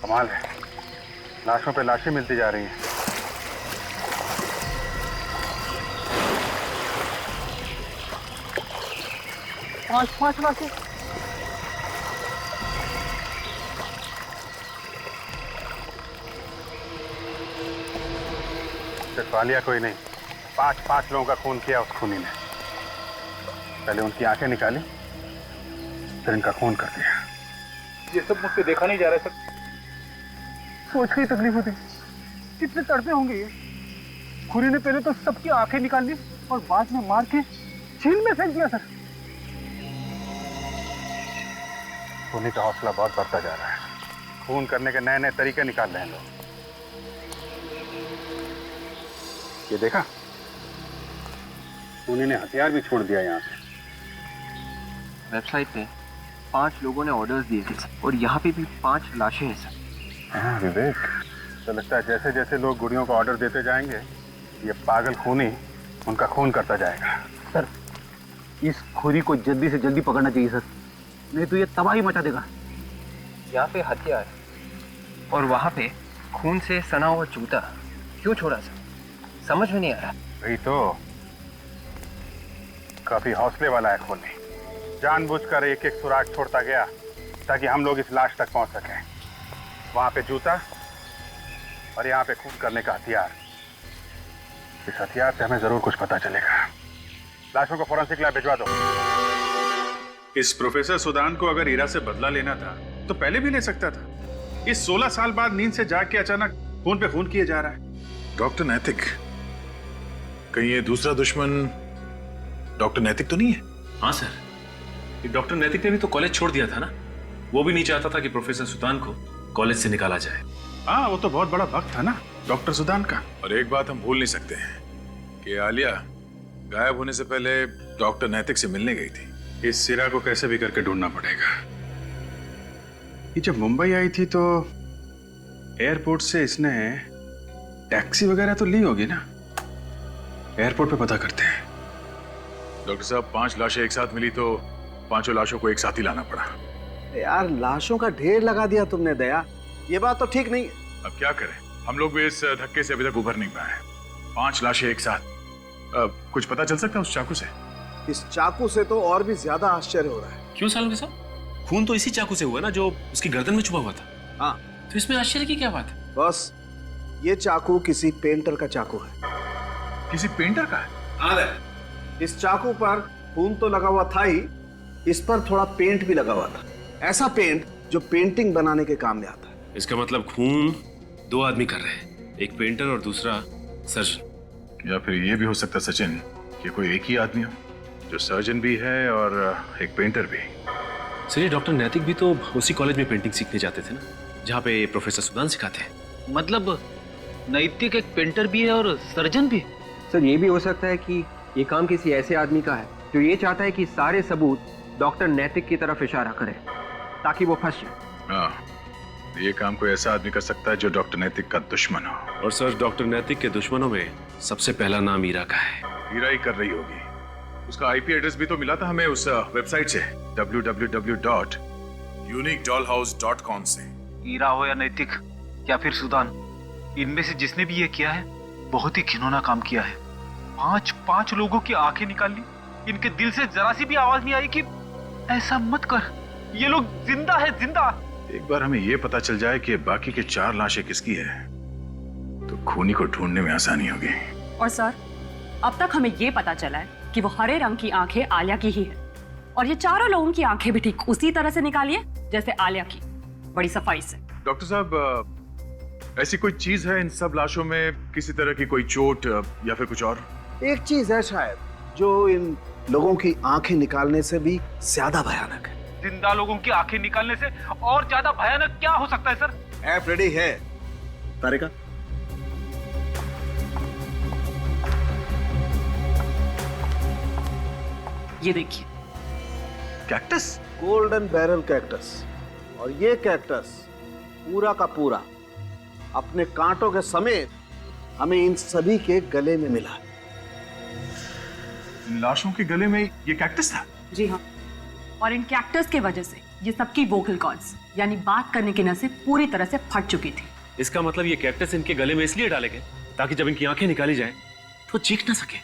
कमाल है, लाशों पे लाशें मिलती जा रही हैं। पांच लाशें। सिर्फ आलिया कोई नहीं, 5 लोगों का खून किया उस खूनी ने। पहले उनकी आंखें निकाली, फिर इनका खून कर दिया। ये सब मुझसे देखा नहीं जा रहा है सर। सोच के ही तकलीफ होती, कितने तड़पे होंगे ये। खूनी ने पहले तो सबकी आंखें निकाल ली और बाद में मार के झील में फेंक दिया सर। खूनी का हौसला बहुत बढ़ता जा रहा है, खून करने के नए नए तरीके निकाल रहे हैं लोग। ये देखा, खूनी ने हथियार भी छोड़ दिया यहाँ पे। वेबसाइट पे 5 लोगों ने ऑर्डर्स दिए थे और यहाँ पे भी 5 लाशें हैं सर। हाँ विवेक, तो लगता है जैसे जैसे लोग गुड़ियों को ऑर्डर देते जाएंगे, ये पागल खूनी उनका खून करता जाएगा। सर, इस खूनी को जल्दी से जल्दी पकड़ना चाहिए सर, नहीं तो ये तबाही मचा देगा। यहाँ पे हथियार और वहाँ पे खून से सना हुआ जूता क्यों छोड़ा सर, समझ में नहीं आ रहा। वही तो, काफी हौसले वाला है खूनी, जानबूझकर एक एक सुराग छोड़ता गया ताकि हम लोग इस लाश तक पहुंच सकें। वहां पे जूता और यहाँ पे खून करने का हथियार। इस हथियार से हमें जरूर कुछ पता चलेगा। लाशों को फोरेंसिक लैब भिजवा दो। इस प्रोफेसर सुदान को अगर हीरा से बदला लेना था तो पहले भी ले सकता था। इस 16 साल बाद नींद से जाग के अचानक खून पे खून किए जा रहा है। डॉक्टर नैतिक, कहीं ये दूसरा दुश्मन डॉक्टर नैतिक तो नहीं है? हाँ सर, डॉक्टर नैतिक ने भी तो कॉलेज छोड़ दिया था ना। वो भी नहीं चाहता था कि प्रोफेसर सुदान को कॉलेज से निकाला जाए। हाँ, वो तो बहुत बड़ा भक्त था ना डॉक्टर सुदान का। और एक बात हम भूल नहीं सकते हैं कि आलिया गायब होने से पहले डॉक्टर नैतिक से मिलने गई थी। इस सिरा को कैसे भी करके ढूंढना पड़ेगा। ये जब मुंबई आई थी तो एयरपोर्ट से इसने टैक्सी वगैरह तो ली होगी ना। एयरपोर्ट पे पता करते हैं। डॉक्टर साहब, 5 लाशें एक साथ मिली तो 5 लाशों को एक साथ ही लाना पड़ा। यार, लाशों का ढेर लगा दिया तुमने दया, ये बात तो ठीक नहीं। अब क्या करें, हम लोग भी इस धक्के से अभी तक उभर नहीं पाए। 5 लाशें एक साथ। कुछ पता चल सकता है उस चाकू से? इस चाकू से तो और भी ज्यादा आश्चर्य हो रहा है। क्यों सालों साहब, खून तो इसी चाकू से हुआ ना जो उसकी गर्दन में छुपा हुआ था। हाँ, तो इसमें आश्चर्य की क्या बात है? बस ये चाकू किसी पेंटर का चाकू है। किसी पेंटर का? हाँ, इस चाकू पर खून तो लगा हुआ था ही, इस पर थोड़ा पेंट भी लगा हुआ था। ऐसा पेंट जो पेंटिंग बनाने के काम में आता है। इसका मतलब खून 2 आदमी कर रहे हैं, एक पेंटर और दूसरा सर्जन। या फिर ये भी हो सकता है सचिन कि कोई एक ही आदमी हो जो सर्जन भी है और एक पेंटर भी। सर, ये डॉक्टर नैतिक भी तो उसी कॉलेज में पेंटिंग सीखने जाते थे ना, जहाँ पे प्रोफेसर सुदान सिखाते हैं। मतलब नैतिक एक पेंटर भी है और सर्जन भी? सर, ये भी हो सकता है कि ये काम किसी ऐसे आदमी का है जो ये चाहता है कि सारे सबूत डॉक्टर नैतिक की तरफ इशारा करें ताकि वो फंस जाए। ये काम कोई ऐसा आदमी कर सकता है जो डॉक्टर नैतिक का दुश्मन हो। और सर, डॉक्टर नैतिक के दुश्मनों में सबसे पहला नाम ईरा का है। हीरा ही कर रही होगी। उसका आईपी एड्रेस भी तो मिला था हमें उस वेबसाइट से, www.uniquedollhouse.com से। ईरा हो या नैतिक या फिर सुदान, इनमें से जिसने भी ये किया है बहुत ही घिनौना काम किया है। पांच लोगों की आंखें निकाल ली। इनके दिल से जरा सी भी आवाज नहीं आई कि ऐसा मत कर। ये लोग जिंदा है, जिंदा। एक बार हमें ये पता चल जाए कि बाकी के 4 लाशें किसकी है तो खूनी को ढूंढने में आसानी होगी। और सर, अब तक हमें ये पता चला है कि वो हरे रंग की आंखें आलिया की ही है, और ये चारों लोगों की आंखें भी ठीक उसी तरह से निकाली है जैसे आलिया की, बड़ी सफाई से। डॉक्टर साहब, ऐसी कोई चीज है इन सब लाशों में, किसी तरह की कोई चोट या फिर कुछ और? एक चीज है शायद जो इन लोगों की आंखें निकालने से भी ज्यादा भयानक है। जिंदा लोगों की आंखें निकालने से और ज्यादा भयानक क्या हो सकता है सर? ऐप रेडी है तारिका? ये देखिए, कैक्टस, गोल्डन बैरल कैक्टस। और ये कैक्टस पूरा का पूरा अपने कांटों के समेत हमें इन सभी के गले में मिला। इन लाशों के गले में ये कैक्टस था? जी हाँ, और इन कैक्टस के वजह से ये सबकी वोकल कॉर्ड्स यानी बात करने की नसें पूरी तरह से फट चुकी थी। इसका मतलब ये कैक्टस इनके गले में इसलिए डाले गए ताकि जब इनकी आंखें निकाली जाएं तो चीख ना सके।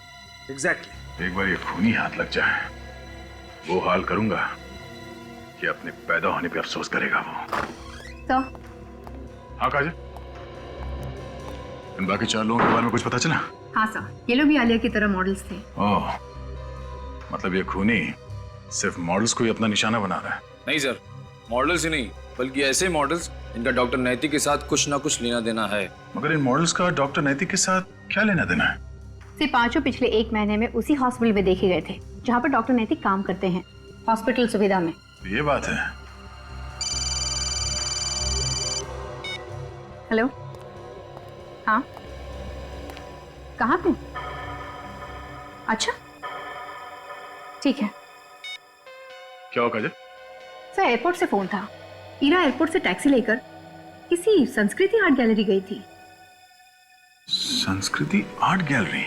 एग्जैक्टली। एक बार ये खूनी हाथ लग जाए, वो हाल करूंगा कि अपने पैदा होने पे अफसोस करेगा वो। तो हाँ काजल, इन बाकी 4 लोगों के बारे में कुछ पता चला? हाँ सर, ये लोग भी आलिया की तरह मॉडल्स थे। ओह, मतलब ये खूनी सिर्फ मॉडल्स को ही अपना निशाना बना रहा है? नहीं सर, मॉडल्स ही नहीं बल्कि ऐसे मॉडल्स इनका डॉक्टर नैतिक के साथ कुछ ना कुछ लेना देना है। मगर इन मॉडल्स का डॉक्टर नैतिक के साथ क्या लेना देना है? सिर्फ 5 पिछले 1 महीने में उसी हॉस्पिटल में देखे गए थे जहाँ पर डॉक्टर नैतिक काम करते हैं, हॉस्पिटल सुविधा में। ये बात है। हेलो, हाँ, कहाँ पे? अच्छा, ठीक है। क्या हो काजल? सर, एयरपोर्ट से फोन था। ईरा एयरपोर्ट से टैक्सी लेकर किसी संस्कृति आर्ट गैलरी गई थी। संस्कृति art gallery?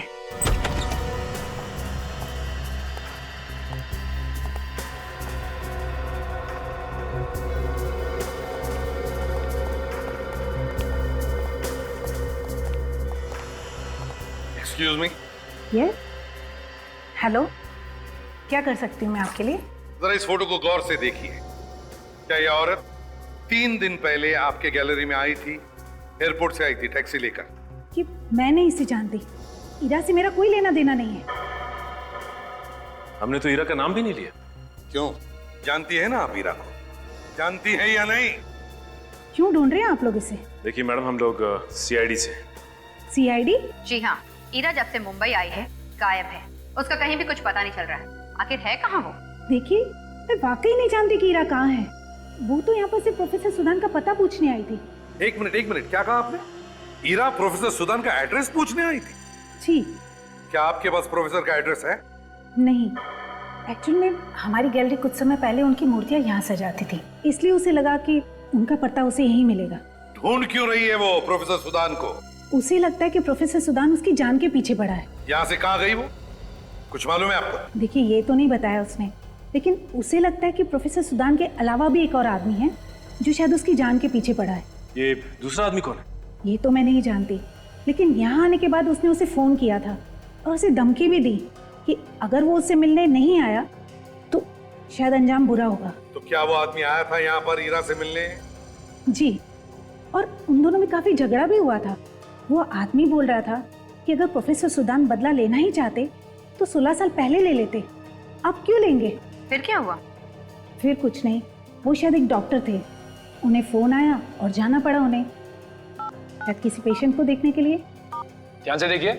Excuse me. Yes, hello, क्या कर सकती हूँ मैं आपके लिए? जरा इस फोटो को गौर से देखिए। क्या यह औरत 3 दिन पहले आपके गैलरी में आई थी? एयरपोर्ट से आई थी टैक्सी लेकर। कि मैं नहीं इसे जानती। ईरा से मेरा कोई लेना देना नहीं है। हमने तो ईरा का नाम भी नहीं लिया। क्यों? जानती है ना आप ईरा को? जानती है या नहीं? क्यों ढूंढ रहे हैं आप लोग इसे? देखिए मैडम, हम लोग सीआईडी से। सीआईडी? जी हाँ, ईरा जब से मुंबई आई है गायब है। उसका कहीं भी कुछ पता नहीं चल रहा है। आखिर है कहाँ वो? देखिए, मैं वाकई नहीं जानती कि ईरा कहाँ है। वो तो यहाँ पर सिर्फ प्रोफेसर सुदान का पता पूछने आई थी। एक मिनट, क्या कहा आपने? ईरा प्रोफेसर सुदान का एड्रेस पूछने आई थी? जी। क्या आपके पास प्रोफेसर का एड्रेस है? नहीं, एक्चुअल में हमारी गैलरी कुछ समय पहले उनकी मूर्तियां यहाँ सजाती थी, इसलिए उसे लगा कि उनका पता उसे यहीं मिलेगा। ढूंढ क्यों रही है वो प्रोफेसर सुदान को? उसे लगता है कि प्रोफेसर सुदान उसकी जान के पीछे पड़ा है। यहाँ से कहाँ गई वो? कुछ मालूम है आपको? देखिए, ये तो नहीं बताया उसने, लेकिन उसे लगता है कि प्रोफेसर सुदान के अलावा भी एक और आदमी है जो शायद उसकी जान के पीछे पड़ा है। ये दूसरा आदमी कौन है? ये तो मैं नहीं जानती, लेकिन यहाँ आने के बाद उसने उसे फोन किया था और उसे धमकी भी दी कि अगर वो उससे मिलने नहीं आया तो शायद अंजाम बुरा होगा। तो क्या वो आदमी आया था यहाँ पर ईरा से मिलने? जी, और उन दोनों में काफी झगड़ा भी हुआ था। वो आदमी बोल रहा था कि अगर प्रोफेसर सुदान बदला लेना ही चाहते तो 16 साल पहले ले लेते, अब क्यों लेंगे? फिर क्या हुआ? फिर कुछ नहीं, वो शायद एक डॉक्टर थे, उन्हें फोन आया और जाना पड़ा उन्हें, शायद किसी पेशेंट को देखने के लिए। ध्यान से देखिए,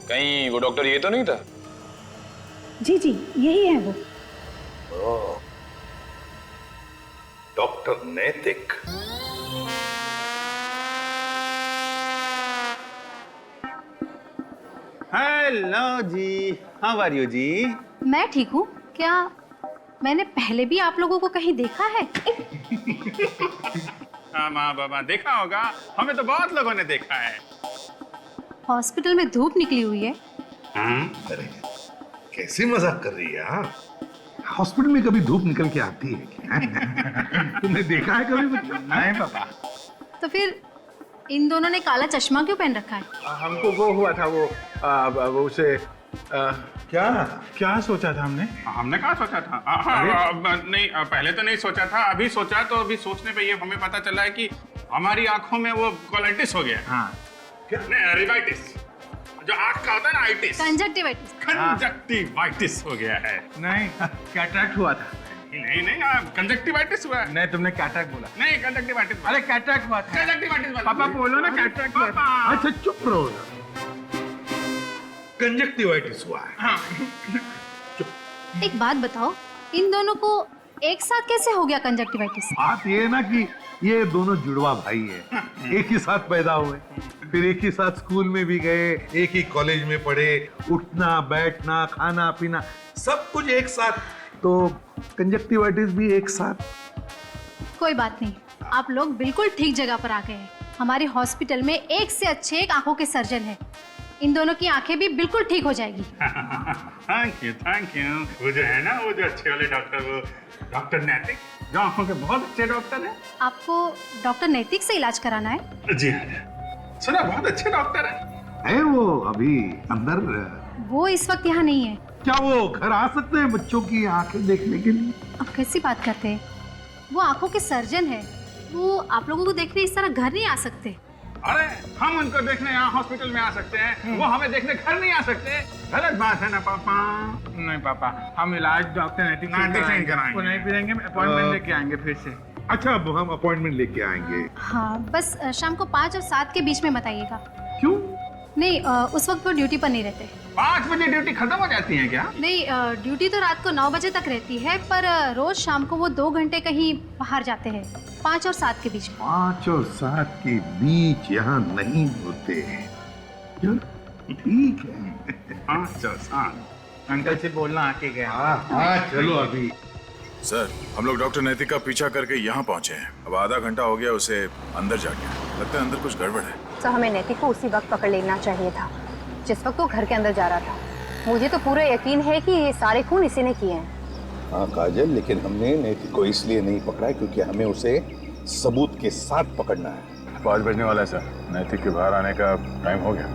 कहीं वो डॉक्टर ये तो नहीं था? जी जी, यही है वो। Doctor Naitik. Hello ji, how are you ji? मैं ठीक हूँ। क्या मैंने पहले भी आप लोगों को कहीं देखा है? हाँ माँ बाबा देखा होगा, हमें तो बहुत लोगों ने देखा है। हॉस्पिटल में धूप निकली हुई है। अरे कैसी मजाक कर रही है? हाँ, हॉस्पिटल में कभी धूप निकल के आती है क्या? तुमने देखा है कभी? नहीं पापा। तो फिर इन दोनों ने काला चश्मा क्यों पहन रखा है? हमको वो हुआ था, वो उसे क्या सोचा था हमने कहा सोचा था? नहीं, पहले तो नहीं सोचा था, अभी सोचा, तो अभी सोचने पे ये हमें पता चला है कि हमारी आंखों में वो कोलाइटिस हो गया। हाँ। नहीं, रिवाइटिस, जो आंख का होता है ना, आइटिस, कंजक्टिवाइटिस हो गया है। नहीं, कैटरैक्ट हुआ था। नहीं, कंजक्टिवाइटिस हुआ है। नहीं, तुमने कैटरैक्ट बोला। नहीं, कंजक्टिवाइटिस। अरे कैटरैक्ट हुआ था। कंजक्टिवाइटिस पापा बोलो ना, कैटरैक्ट हुआ था। अच्छा चुप रहो, कंजक्टिवाइटिस हुआ है। हाँ। एक बात बताओ, इन दोनों को एक साथ कैसे हो गया कंजक्टिवाइटिस? बात ये है ना कि ये दोनों जुड़वा भाई है, एक ही साथ पैदा हुए, फिर एक ही साथ स्कूल में भी गए, एक ही कॉलेज में पढ़े, उठना बैठना खाना पीना सब कुछ एक साथ, तो कंजक्टिवाइटिस भी एक साथ। कोई बात नहीं, आप लोग बिल्कुल ठीक जगह पर आ गए हैं। हमारे हॉस्पिटल में एक से अच्छे एक आंखों के सर्जन है, इन दोनों की आंखें भी बिल्कुल ठीक हो जाएगी। Thank you. वो जो है ना, वो जो अच्छे वाले डॉक्टर, वो डॉक्टर नैतिक, जो आंखों के बहुत अच्छे डॉक्टर है। आपको डॉक्टर नैतिक से इलाज कराना है? जी हाँ, सुना बहुत अच्छे डॉक्टर है वो अभी अंदर? वो इस वक्त यहाँ नहीं है। क्या वो घर आ सकते हैं बच्चों की आंखें देखने के लिए? आप कैसी बात करते हैं? वो आंखों के सर्जन है, वो आप लोगों को देखने इस तरह घर नहीं आ सकते। अरे हम उनको देखने यहाँ हॉस्पिटल में आ सकते हैं, वो हमें देखने घर नहीं आ सकते। गलत बात है ना पापा? नहीं पापा, हम इलाज डॉक्टर नैतिक से कराएंगे। वो नहीं फिरेंगे, अपॉइंटमेंट लेके आएंगे फिर से। अच्छा, अब हम अपॉइंटमेंट लेके आएंगे। हाँ, बस शाम को 5 और 7 के बीच में बताइएगा। क्यों? नहीं, उस वक्त वो ड्यूटी पर नहीं रहते। 5 बजे ड्यूटी खत्म हो जाती है क्या? नहीं, ड्यूटी तो रात को 9 बजे तक रहती है, पर रोज शाम को वो 2 घंटे कहीं बाहर जाते हैं, 5 और 7 के बीच में। 5 और 7 के बीच यहाँ नहीं होते। ठीक है। 5 और 7 अंकल से बोलना आके गया। हाँ, चलो अभी। सर, हम लोग डॉक्टर नैतिक का पीछा करके यहाँ पहुँचे हैं। अब आधा घंटा हो गया उसे अंदर जाके, लगता है अंदर कुछ गड़बड़ है। सर, हमें नैतिक को उसी वक्त पकड़ लेना चाहिए था जिस वक्त वो घर के अंदर जा रहा था। मुझे तो पूरा यकीन है कि ये सारे खून इसी ने किए हैं। हाँ काजल, लेकिन हमने नैतिक को इसलिए नहीं पकड़ा है क्योंकि हमें उसे सबूत के साथ पकड़ना है। 5 बजने वाला है सर, नैतिक के बाहर आने का टाइम हो गया।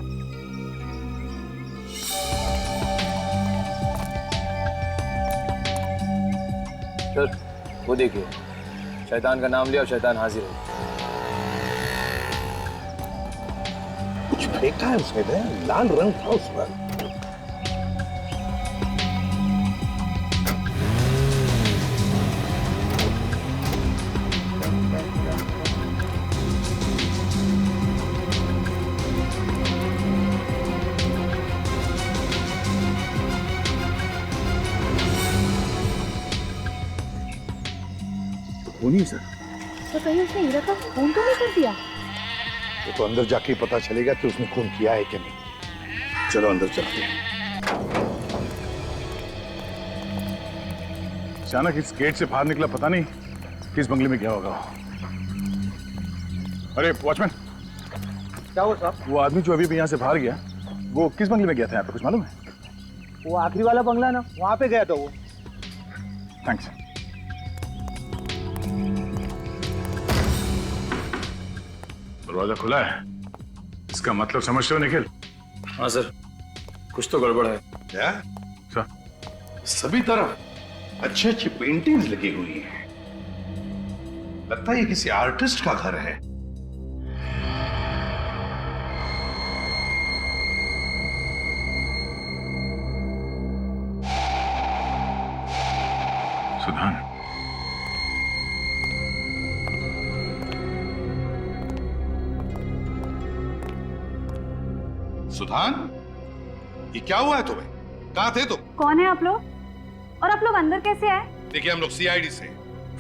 सर, वो देखिए, शैतान का नाम लिया और शैतान हाजिर है। कुछ फेंका है उसने, लाल रंग था उस पर। नहीं सर। तो कहीं उसने हीरा का खून तो नहीं कर दिया? तो अंदर जाके पता चलेगा कि उसने खून किया है कि नहीं। चलो अंदर चलते हैं। अचानक इस गेट से बाहर निकला, पता नहीं किस बंगले में गया होगा। अरे वॉचमैन, क्या हुआ साहब? वो आदमी जो अभी यहाँ से बाहर गया, वो किस बंगले में गया था? यहाँ पे कुछ मालूम है? वो आखिरी वाला बंगला ना, वहाँ पे गया था वो। थैंक्स। दरवाजा खुला है, इसका मतलब समझते हो निखिल? हाँ सर, कुछ तो गड़बड़ है। क्या सर? सभी तरफ अच्छी अच्छी पेंटिंग्स लगी हुई हैं। लगता है ये किसी आर्टिस्ट का घर है। सुधान, सुधान, ये क्या हुआ है तुम्हें? कहाँ थे तुम? कौन है आप लोग? और आप लोग अंदर कैसे आए? देखिए, हम लोग सीआईडी से।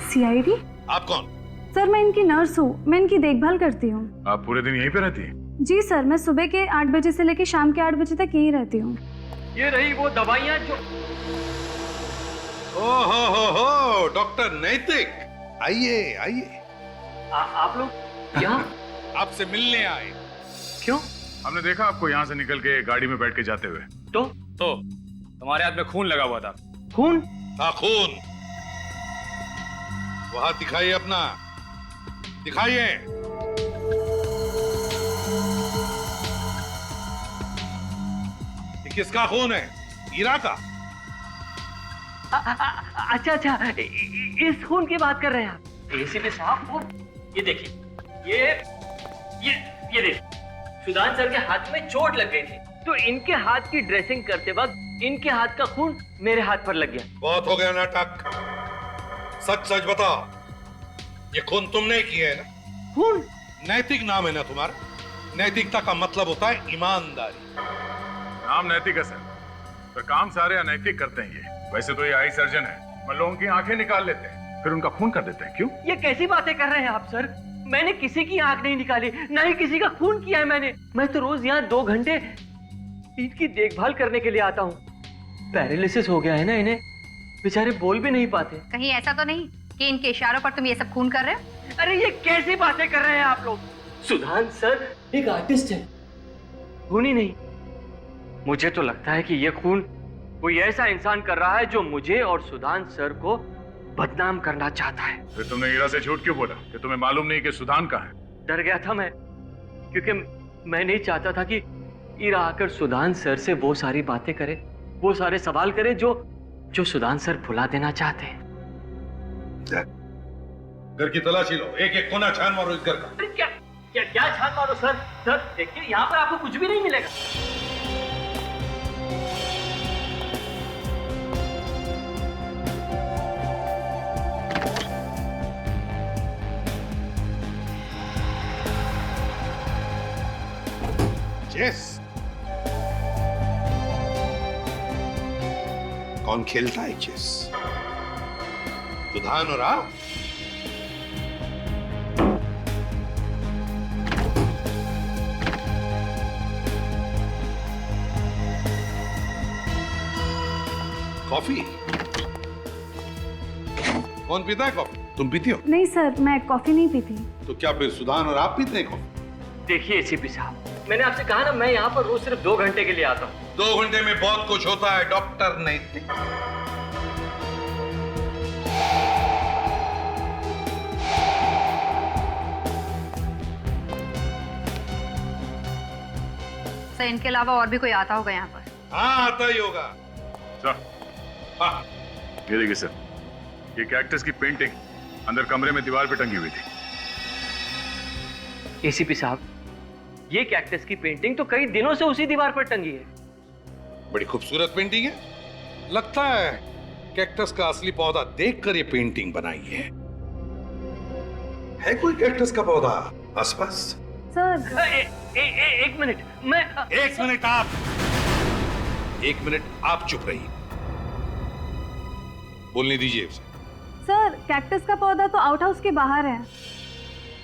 सीआईडी? आप कौन? सर, मैं इनकी नर्स हूँ, मैं इनकी देखभाल करती हूँ। आप पूरे दिन यहीं पे रहती हैं? जी सर, मैं सुबह के 8 बजे से लेकर शाम के 8 बजे तक यहीं रहती हूँ। ये रही वो दवाइयाँ जो... ओ हो, डॉक्टर नैतिक, आइए आइए। आप लोग यहाँ आपसे मिलने आए। क्यों? हमने देखा आपको यहाँ से निकल के गाड़ी में बैठ के जाते हुए। तो तुम्हारे हाथ में खून लगा हुआ था। खून? हाँ, खून। वो हाथ दिखाइए अपना, दिखाइए। ये किसका खून है? ईरा का? अच्छा, इस खून की बात कर रहे हैं आप? एसीपी साहब, वो ये देखिए, ये देखिए, सुदान सर के हाथ में चोट लग गई थी, तो इनके हाथ की ड्रेसिंग करते वक्त इनके हाथ का खून मेरे हाथ पर लग गया। बहुत हो गया नाटक, सच सच बताओ, ये खून तुमने किया है ना? खून? नैतिक नाम है ना तुम्हारा? नैतिकता का मतलब होता है ईमानदारी। नाम नैतिक है सर, पर काम सारे अनैतिक करते हैं ये। वैसे तो ये आई सर्जन है, पर लोगों की आंखें निकाल लेते हैं, फिर उनका खून कर देते हैं। क्यों? ये कैसी बातें कर रहे हैं आप सर? मैंने किसी की आंख नहीं निकाली, ना ही किसी का खून किया है मैंने। मैं तो रोज यहाँ 2 घंटे इनकी देखभाल करने के लिए आता हूँ। पैरालिसिस हो गया है ना इन्हें, बेचारे बोल भी नहीं पाते। कहीं ऐसा तो नहीं कि इनके इशारों पर तुम ये सब खून कर रहे हो? अरे ये कैसी बातें कर रहे हैं आप लोग? सुधान सर एक आर्टिस्ट है, खून ही नहीं। मुझे तो लगता है कि ये खून कोई ऐसा इंसान कर रहा है जो मुझे और सुधान सर को बदनाम करना चाहता है। फिर तुमने ईरा से झूठ क्यों बोला कि तुम्हें मालूम नहीं कि सुधान कहाँ है? डर गया था मैं, क्योंकि मैं नहीं चाहता था कि ईरा आकर सुधान सर से वो सारी बातें करे, वो सारे सवाल करे जो सुधान सर भुला देना चाहते हैं। घर की तलाशी लो, एक एक कोना छान मारो इस घर का। अरे क्या छान मारो सर? सर देखिए, यहाँ पर आपको कुछ भी नहीं मिलेगा। चेस कौन खेलता है चेस? सुधान और आप? कॉफी? कौन पीता है कॉफी? तुम पीती हो? नहीं सर, मैं कॉफी नहीं पीती। तो क्या फिर सुधान और आप पीते हैं कॉफी? देखिए एसीपी साहब, मैंने आपसे कहा ना, मैं यहाँ पर रोज सिर्फ 2 घंटे के लिए आता हूँ। 2 घंटे में बहुत कुछ होता है डॉक्टर नैतिक। सर, इनके अलावा और भी कोई आता होगा यहाँ पर? हाँ, आता ही होगा। हाँ, ये देखिए सर, ये कैक्टस की पेंटिंग अंदर कमरे में दीवार पे टंगी हुई थी। एसीपी साहब, ये कैक्टस की पेंटिंग तो कई दिनों से उसी दीवार पर टंगी है। बड़ी खूबसूरत पेंटिंग है। लगता है कैक्टस का असली पौधा देखकर ये पेंटिंग बनाई है कोई कैक्टस का पौधा आसपास? सर एक मिनट, मैं 1 मिनट आप 1 मिनट आप चुप रहिए, बोलने दीजिए उसे। सर, कैक्टस का पौधा तो आउट हाउस के बाहर है।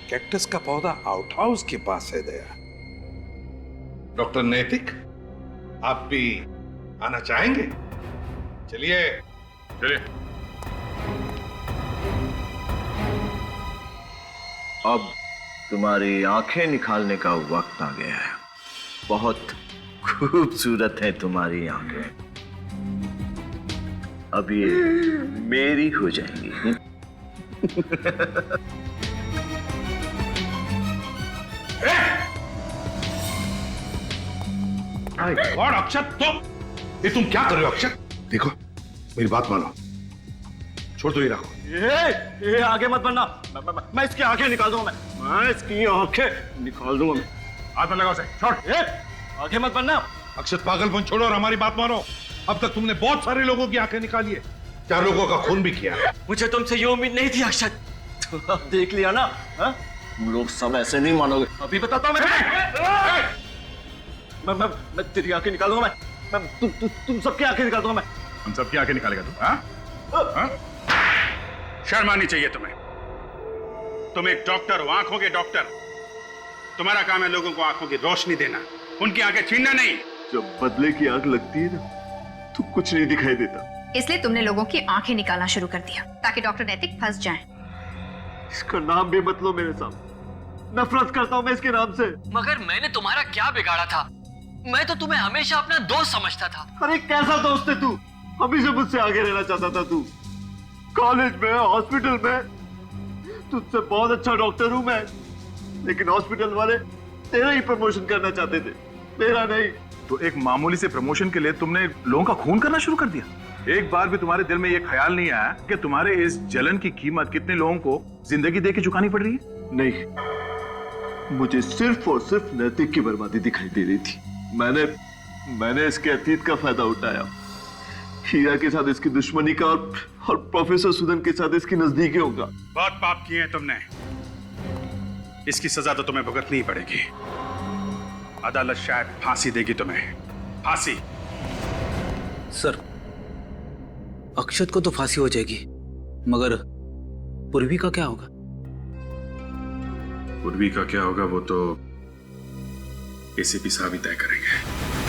कैक्टस का पौधा आउट हाउस के पास है दया। डॉक्टर नैतिक, आप भी आना चाहेंगे? चलिए चलिए। अब तुम्हारी आंखें निकालने का वक्त आ गया है। बहुत खूबसूरत है तुम्हारी आंखें, अब ये मेरी हो जाएंगी। और अक्षत, ये तुम क्या कर रहे हो अक्षत? देखो मेरी बात मानो, छोड़ दो हीरा को। ये आगे मत बढ़ना, मैं इसकी आंखें निकाल दूंगा। मैं इसकी आंखें निकाल दूंगा। हाथ में लगाओ उसे, छोड़। आगे मत बढ़ना। अक्षत, पागलपन छोड़ो और हमारी बात मानो। अब तक तुमने बहुत सारे लोगों की आंखें निकाली है, 4 लोगों का खून भी किया। मुझे तुमसे ये उम्मीद नहीं थी अक्षत। तो अब देख लिया ना, तुम लोग सब ऐसे नहीं मानोगे। अभी बताता हूं मैं तेरी आंखें निकाल दूंगा। मैं तुम सबकी आंखें निकाल दूंगा। मैं हम सबकी आंखें निकालेगा तू? हाँ? शर्म आनी चाहिए तुम्हें। तुम एक डॉक्टर हो, आंखों के डॉक्टर। तुम्हारा काम है लोगों को आंखों की रोशनी देना, उनकी आंखें छीनना नहीं। जब बदले की आग लगती है ना, तो कुछ नहीं दिखाई देता। इसलिए तुमने लोगों की आंखें निकालना शुरू कर दिया ताकि डॉक्टर नैतिक फंस जाएं। इसका नाम भी मत लो मेरे सामने, नफरत करता हूं मैं इसके नाम से। मगर मैंने तुम्हारा क्या बिगाड़ा था? मैं तो तुम्हें हमेशा अपना दोस्त समझता था। अरे कैसा दोस्त है तू? हमेशा मुझसे आगे रहना चाहता था तू। कॉलेज में, हॉस्पिटल में तुझसे बहुत अच्छा डॉक्टर हूं मैं, लेकिन हॉस्पिटल वाले तेरा ही प्रमोशन करना चाहते थे, मेरा नहीं। तो एक मामूली से प्रमोशन के लिए तुमने लोगों का खून करना शुरू कर दिया? एक बार भी तुम्हारे दिल में यह ख्याल नहीं आया कि तुम्हारे इस जलन की कीमत कितने लोगों को जिंदगी देके चुकानी पड़ रही है? नहीं, मुझे सिर्फ और सिर्फ नैतिक की बर्बादी दिखाई दे रही थी। मैंने इसके अतीत का फायदा उठाया, हीरा के साथ इसकी दुश्मनी का और प्रोफेसर सुदन के साथ इसकी नजदीकियों का। बहुत पाप किए हैं तुमने, इसकी सजा तो तुम्हें भुगतनी ही पड़ेगी। अदालत शायद फांसी देगी तुम्हें, फांसी। सर, अक्षत को तो फांसी हो जाएगी, मगर पूर्वी का क्या होगा? पूर्वी का क्या होगा वो तो एसीपी साहब ही तय करेंगे।